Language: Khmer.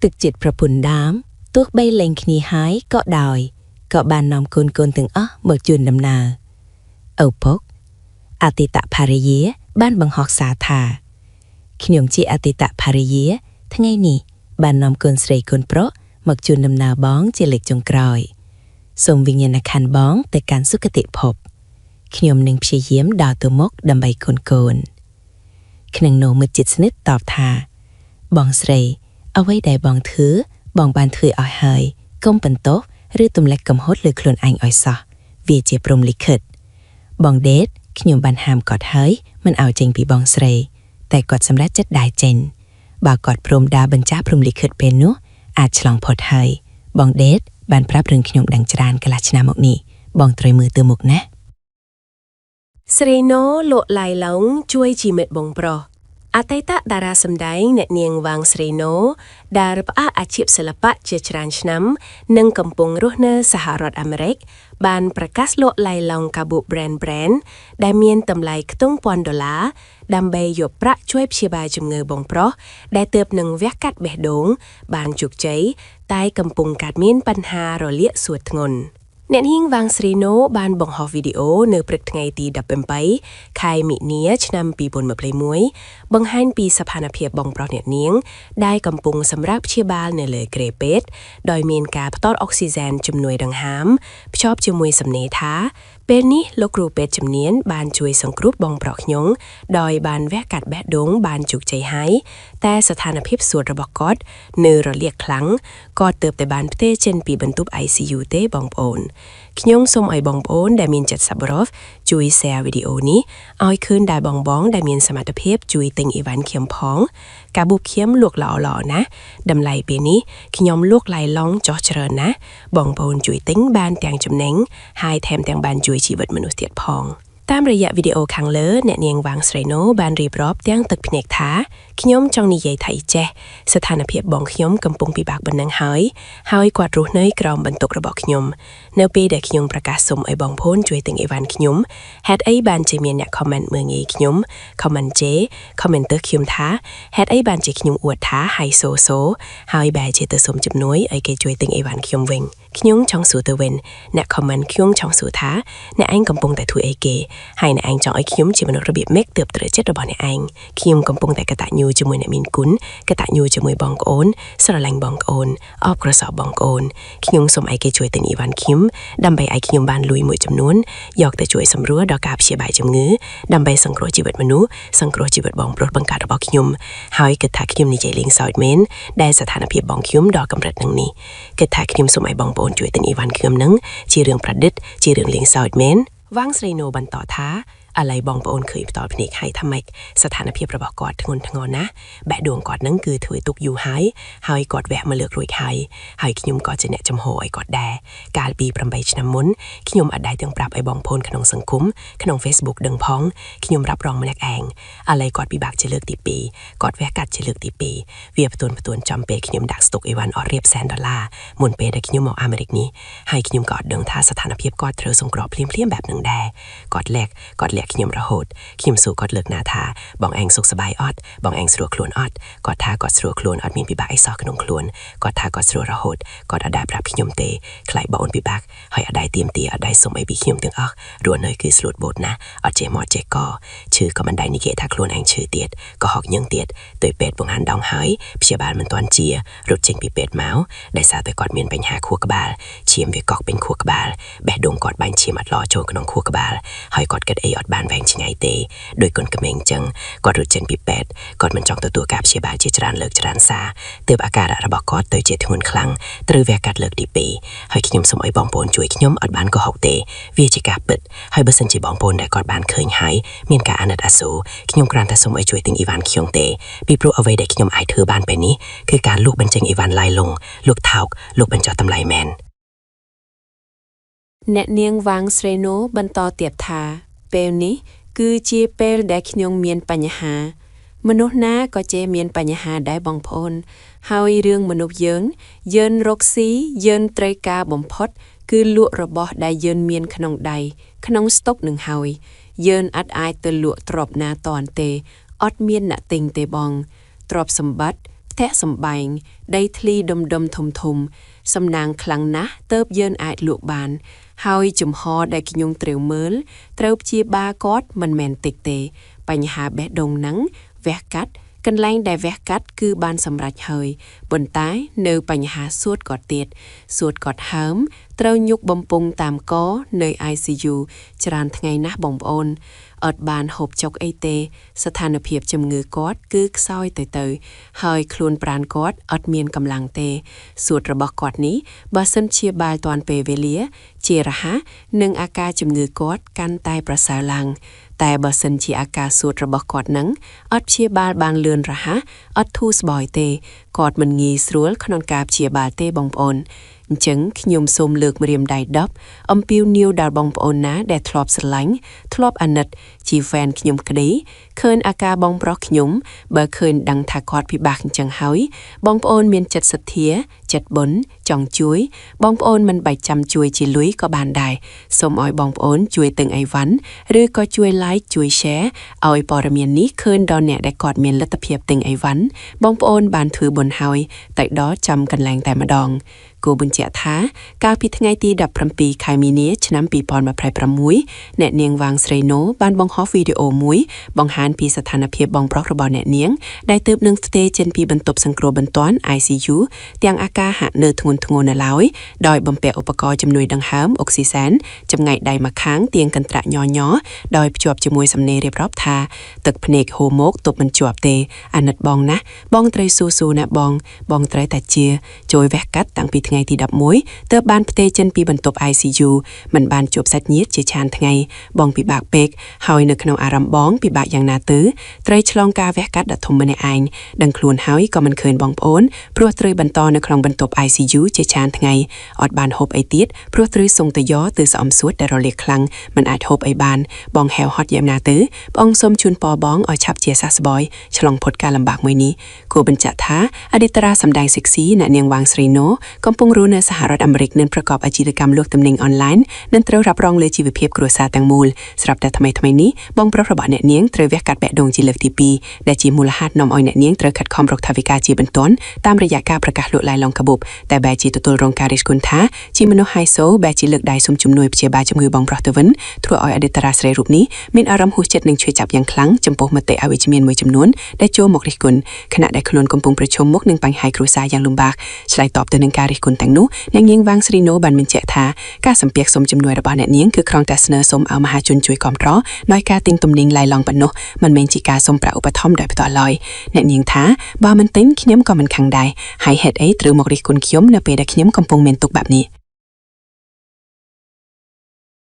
ទឹកចិត្តប្រពន្ធដើមទោះបីលែងគ្នាហើយក៏ដោយក៏បាននាំកូនទាំងអស់មកជួនដំណើរឪពុកអតីតភរិយាបានបង្ហោះសារថាខ្ញុំជាអតីតភរិយាថ្ងៃនេះបាននាំកូនស្រីកូនប្រុសមកជួនដំណើរបងជាលើកចុងក្រោយសូមវិញ្ញាណក្ខន្ធបងទៅកាន់សុគតិភពខ្ញុំនឹងព្យាយាមដើរទៅមុខដើម្បីកូនក្នុងនោះមិត្តជិតស្និទ្ធតបថាបងស្រីអ្វីដែលបងធ្វើបងបានធ្វើឲ្យហើយកុំបន្ទោសឬទម្លាក់កំហុសលើខ្លួនឯងឲ្យសោះវាជាព្រហ្មលិខិតបងដេតខ្ញុំបានហាមគាត់ហើយមិនឲ្យចេញពីបងស្រីតែគាត់សម្រេចចិត្តដើរចេញបើគាត់ព្រមដើរបញ្ចាស់ព្រហ្មលិខិតពេលនោះអាចឆ្លងផុតហើយបងដេតបានប្រាប់រឿងខ្ញុំដឹងច្រើនកន្លះឆ្នាំមកនេះបងត្រូវមើលទៅមុខណាស្រីណូលោកឡៃឡុងជួយជីវិតបងប្រុសអតីតតារាសម្ដែងអ្នកនាងវ៉ាងស្រីណូដែលផ្អាកអាជីពសិល្បៈជាច្រើនឆ្នាំនិងកំពុងរស់នៅសហរដ្ឋអាមេរិកបានប្រកាសលក់ឡៃឡុងកាបូ brand ដែលមានតម្លៃខ្ទង់$1000ដើម្បីយកប្រាក់ជួយព្យាបាលជំងឺបងប្រុសដែលទើបនឹងវះកាត់បេះដូងបានជោគជ័យតែកំពុងកើតមានបញ្ហារលាកសួតធ្ងន់អ្នកនាងវ៉ាងស្រីណូបានបង្ហោះវីដេអូនៅព្រឹកថ្ងៃទី17ខែមិនិនាឆ្នាំ2021បង្ហាញពីស្ថានភាពបងប្រុសអ្នកនាងដែលកំពុងសម្រាប់ព្យាបាលនៅលើគ្រែពេទ្យដោយមានការផ្តល់អុកស៊ីហ្សែនជំនួយដង្ហើមភ្ជាប់ជាមួយសំណេរថាពេលនេះលោកគ្រូពេទ្យជំនាញបានជួយសង្គ្រោះបងប្រុសខ្ញុំដោយបានវះកាត់បេះដូងបានជោគជ័យហើយតែស្ថានភាពសួតរបស់គាត់នៅរលាកខ្លាំងគាត់ទើបតែបានផ្ទេរចេញពីបន្ទប់ ICU ទេបងប្អូនខ្ញុំសូមឲ្យបងប្អូនដែលមានចិត្តសប្បុរសជួយ share វីដេអូនេះឲ្យឃើញដល់បងដែលមានសមត្ថភាពជួយទិញអីវ៉ាន់ខ្ញុំផងកាបូបខ្ញុំលក់ល្អណាស់តម្លៃពេលនេះខ្ញុំលក់ឡៃឡុងចោះច្រើនណាស់បងប្អូនជួយទិញបានទាំងចំណេញហើយថែមទាំងបានជួយជីវិតមនុស្សទៀតផងតាមរយៈវីដេអូខាងលើអ្នកនាងវ៉ាងស្រីណូបានរៀបរាប់ទាំងទឹកភ្នែកថាខ្ញុំចង់និយាយថៃចេះស្ថានភាពបងខ្ញុំកំពុងពិបាកប៉ុណ្ណឹងហើយគាត់រស់នៅក្រោមបន្ទុករបស់ខ្ញុំនៅពេលដែលខ្ញុំប្រកាសសុំឲ្យបងប្អូនជួយទិញអីវ៉ាន់ខ្ញុំហេតុអីបានជាមានអ្នក comment មើលងាយខ្ញុំ comment ជេ comment ទៅខ្ញុំថាហេតុអីបានជាខ្ញុំអួតថាហើយសូហើយបែរជាទៅសុំជំនួយឲ្យគេជួយទិញអីវ៉ាន់ខ្ញុំវិញខ្ញុំចង់សួរទៅវិញអ្នក comment ខ្ញុំចង់សួរថាអ្នកឯងកំពុងតែធ្វើអីគេហើយអ្នកឯងចង់ឲ្យខ្ញុំជាមនុស្សរបៀបម៉េចទើបត្រូវចិត្តរបស់អ្នកឯងខ្ញុំកំពុងតែកតញ្ញូជាមួយអ្នកមានគុណកតញ្ញូជាមួយបងប្អូនស្រឡាញ់បងប្អូនអបក្រសបបងប្អូនខ្ញុំសូមឲ្យគេជួយទិញអីវ៉ាន់ខ្ញុំដើម្បីឲ្យខ្ញុំបានលុយមួយចំនួនយកទៅជួយសម្រួលដល់ការព្យាបាលជំងឺដើម្បីសង្គ្រោះជីវិតមនុស្សសង្គ្រោះជីវិតបងប្រុសបង្កើតរបស់ខ្ញុំហើយគិតថាខ្ញុំនិយាយលេងសើចមែនដែលស្ថានភាពបងខ្ញុំដល់កម្រិតនឹងនេះគិតថាខ្ញុំសូមឲ្យបងប្អូនជួយទិញអីវ៉ាន់ខ្ញុំនឹងជារឿងប្រឌិតជារឿងលេងសើចមែនវ៉ាងស្រីណូបន្តថាអាឡៃបងប្អូនឃើញផ្ទាល់ភ្នែកហើយថាម៉េចស្ថានភាពរបស់គាត់ធ្ងន់ធ្ងរណាស់បេះដូងគាត់នឹងគឺធ្វើទុកយូរហើយគាត់វះមកលើករួចហើយខ្ញុំក៏ជាអ្នកចំហឲ្យគាត់ដែរកាលពី8ឆ្នាំមុនខ្ញុំអត់ដែរទាំងប្រាប់ឲ្យបងប្អូនក្នុងសង្គមក្នុង Facebook ដឹងផងខ្ញុំរ៉ាប់រងម្នាក់ឯងអាឡៃគាត់ពិបាកជាលើកទី2គាត់វះកាត់ជាលើកទី2វាផ្ទួនចំពេលខ្ញុំដាក់ស្តុកអីវ៉ាន់អត់រៀប$100,000មុនពេលដែលខ្ញុំមកអាមេរិកនេះហើយខ្ញុំក៏អត់ដឹងថាស្ថានភាពគាត់ត្រូវសង្គ្រោះភ្លាមបែបនឹងដែរគាត់លាក់ខ្ញុំរហូតខ្ញុំសួរគាត់លើកណាថាបងឯងសុខសប្បាយអត់បងឯងស្រួលខ្លួនអត់គាត់ថាគាត់ស្រួលខ្លួនអត់មានពិបាកអីសោះក្នុងខ្លួនគាត់ថាគាត់ស្រួលរហូតគាត់អត់ដែរប្រាប់ខ្ញុំទេខ្លាចបងអូនពិបាកហើយអត់ដែរទៀមទាអត់ដែរសុំអីពីខ្ញុំទាំងអស់រស់នៅគឺស្លូតបូតណាស់អត់ចេះមកចេះកឈឺក៏មិនដែរនិយាយថាខ្លួនឯងឈឺទៀតក៏ហកញឹងទៀតទៅពេទ្យបង្ហាញដងហើយព្យាបាលមិនទាន់ជារត់ចេញពីពេទ្យមកដោយសារតែគាត់មានបញ្ហាខួរក្បាលឈាមវាកកពេញខួរក្បាលបេះដូងគាត់បាញ់ឈាមអត់ឡចូលក្នុងខួរក្បាលហើយគាត់គិតអីអត់បានវែងឆ្ងាយទេដោយកូនក្មេងចឹងគាត់រត់ចេញពីពេទ្យគាត់មិនចង់ទទួលការព្យាបាលជាច្រើនលើកច្រើនសារទើបអាការៈរបស់គាត់ទៅជាធ្ងន់ខ្លាំងត្រូវវះកាត់លើកទី2ហើយខ្ញុំសូមឲ្យបងប្អូនជួយខ្ញុំអត់បានកុហកទេវាជាការពិតហើយបើសិនជាបងប្អូនដែលគាត់បានឃើញហើយមានការអាណិតអាសូរខ្ញុំគ្រាន់តែសូមឲ្យជួយទិញអីវ៉ាន់ខ្ញុំទេពីព្រោះអ្វីដែលខ្ញុំអាចធ្វើបានពេលនេះគឺការលក់បញ្ចេញអីវ៉ាន់ឡៃឡុងលក់ថោកលក់បញ្ចុះតម្លៃមែនអ្នកនាងវ៉ាងស្រីណូបន្តទៀតថាពេលនេះគឺជាពេលដែលខ្ញុំមានបញ្ហាមនុស្សណាក៏ចេះមានបញ្ហាដែរបងប្អូនហើយរឿងមនុស្សយើងរកស៊ីយើងត្រូវការបំផុតគឺលក់របស់ដែលយើងមានក្នុងដៃក្នុងស្តុកនឹងហើយយើងអត់អាចទៅលក់ទ្រព្យណាតាន់ទេអត់មានអ្នកទិញទេបងទ្រព្យសម្បត្តិ แทะสำแบงได้ทลีดมๆทมๆสำนางคลังนะเติบเยินอาจลวกบานเฮาจุ่มฮอได้กินยงเตรียวเมิลเตรียวจีบากอดมันแมนติกเตปัญหาแบะดงนังแวกกัดกันแรงได้แวกกัดคือบานสำรัดเฮยบนต้ายเนอปัญหาสวดกอดเตียดสวดกอดเฮิมเตรียวยุกบำปุงตามก้อเนย ICU จรานทั้งไงนะบ่งโอนอดบานหบจกไอเตสถานเพียบจำงือกอดกึกซอยเตยเฮยคลูนปรานกอดอดเมียนกำลังเตสวดระบอกกอดนี้บาซันเชียบาลตอนเปเวเลียเจระหะหนึ่งอาการจำงือกอดกันตายประสาลังแต่บาซันชีอาการสวดระบอกกอดนังอดเชียบาลบางเลือนระหะอดทูสบอยเตกอดมันงีสรัวขนอนกาบเชียบาลเตบองปอนจึงขยมสมเลือกเรียมได้ดับอมปิวนิวดาบองปอนนะแดดทลอบสลังทลอบอันนัดจีแฟนขยมกระดีเคินอาการบองปลอกขยมเบอร์เคินดังทากอดพิบากจังเฮยบองปอนเมียนจัดสเทียจัดบนจองจุยบองปอนมันใบจำจุยจีลุยก็บานได้สมอ้อยบองปอนจุยตึงไอวันหรือก็จุยไลค์จุยแชร์เอาไอปอระเมียนนี้เคินดอนเนี่ยได้กอดเมียนลัตเพียบตึงไอวันบองปอนบานถือบนเฮยแต่ดอจำกันแรงแต่มาดองกูบุญเจียท้ากาวพิทไงตีดับพรำปีไคมีเนียชน้ำปีปอนมาไพรประมุยแนะเนียงวางสเรโนบ้านบองฮอฟวิดีโอมุยบองฮานปีสถานเพียบบองปลอกระบอแนะเนียงได้เติบหนึ่งสเตเจนปีบรรทบสังโกรบรรต้อน ICU เตียงอากาหะเนื้อทงนนาลอยดอยบำเปะอุปกรณ์จำนวนดังห้ามออกซิเจนจำไงใดมาค้างเตียงกันตระย่อดอยจวบจมวยสำเนเรียบรอบทาตึกพเนกโฮโมกตบมันจวบเตอันนัดบองนะบองไตรซูนะบองไตรแต่เจียโจยแวกกัดต่างปีทไงที่ดับมวยเติบบานพเตเจนปีบรรทบ ICU มันบานจวบสัตเนียเจียชานทไงบองปีบากเป็กเฮาในขนมอารามบองปีบากอย่างนาตื้อไตรฉลองกาแวกกัดดัดทมมาในไอดังคลูนเฮาก็มันเคินบองโอนพรวดตรบรรทอในคลองบรรทบ ICU เจียชานทไงอดบานฮบไอติดพรวดตรทรงตะย้อตื้อสอมสวดแต่เราเรียกคลังมันอาจฮบไอบานบองแฮวฮอตเยี่ยมนาตื้อบองสมชุนปอบองออยชับเจียซาสบอยฉลองพดการลำบากมวยนี้โคบัญจะท้าอดิตราสำแดงเซ็กซี่ณเนียงวางสรีโนกำปงรู้ในสหรัฐอเมริกนั้นประกอบอาชีพกรรมลวกตำแหน่งออนไลน์นั้นเตรียมรับรองเลยชีวเพียบครัวซาแตงมูลสำหรับแต่ทำไมนี้บองประบเนเนียงเตรียมแวกกัดแบะดงจีเลิกทีปีได้จีมูลหัดนอมออยเนเนียงเตรียมขัดคอมรกทวิกาจีบรรต้นตามระยะการประกาศลุลายลองขบุบแต่แบจีตุตุลรงการิสกุนท้าจีมโนไฮโซแบจีเลิกได้สมจุมนวยเชียบาจมือบองปลอตเวนทั่วออยอดิตราสเรรูปนี้มีอารมณ์หูเจ็ดหนึ่งช่วยจับยังครั้งจำปกมาเตะอวิจเมียนมวยจำนวนได้โจมกริกุลขณะได้ขลุ่นกำปงประชุมมกหนึ่งปังไฮครูซายังลุมบากฉลายตอบตัวหนึ่งการิกุลแต่งนู้ยังยิงวางสรีโนบันเป็นเจท้าการสัมเปียกสมจำนวนระบาดเนียงคือครองแต่เสนอสมเอามหาชนช่วยกอมร้อน้อยกาติงตุ่มนิงลายลองปนโนมันเมนจิกาสมประอุปทอมโดยไปต่อลอยเนียงท้าบ่มันติ้งขี้เนียมก็มันขังได้หายเหตุไอตรือมกริกุลขี้ยมเนเปได้ขี้เนียมกำปงเมนตุกแบบนี้